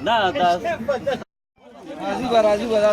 ना राजू बजा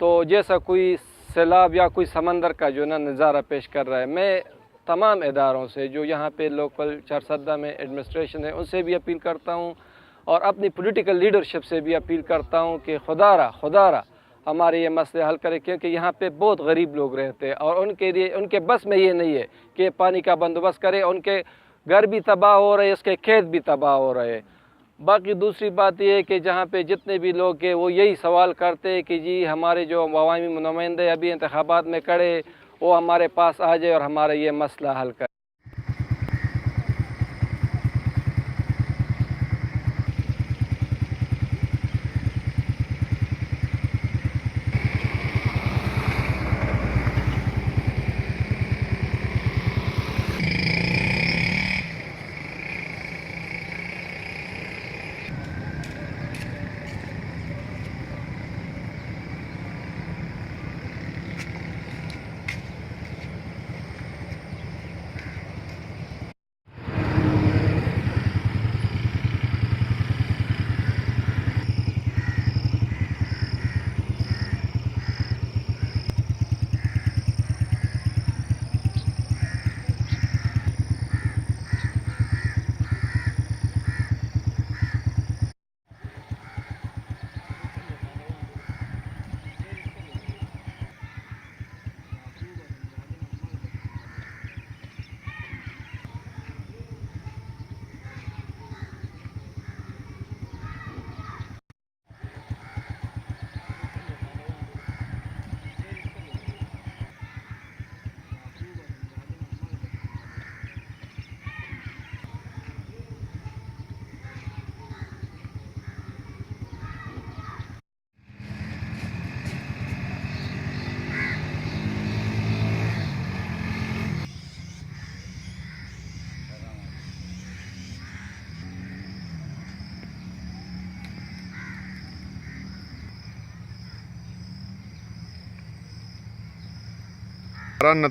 तो जैसा कोई सैलाब या कोई समंदर का जो ना नज़ारा पेश कर रहा है। मैं तमाम इदारों से जो यहाँ पे लोकल चारसद्दा में एडमिनिस्ट्रेशन है उनसे भी अपील करता हूँ और अपनी पॉलिटिकल लीडरशिप से भी अपील करता हूँ कि खुदारा हमारे ये मसले हल करें, क्योंकि यहाँ पे बहुत गरीब लोग रहते हैं और उनके लिए उनके बस में ये नहीं है कि पानी का बंदोबस्त करें। उनके घर भी तबाह हो रहे हैं, उसके खेत भी तबाह हो रहे हैं। बाकी दूसरी बात यह है कि जहाँ पे जितने भी लोग हैं वो यही सवाल करते हैं कि जी हमारे जो अवामी नुमाइंदे अभी इंतखाबात में खड़े वो हमारे पास आ जाए और हमारा ये मसला हल करे।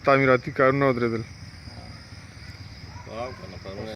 तामीराती कारों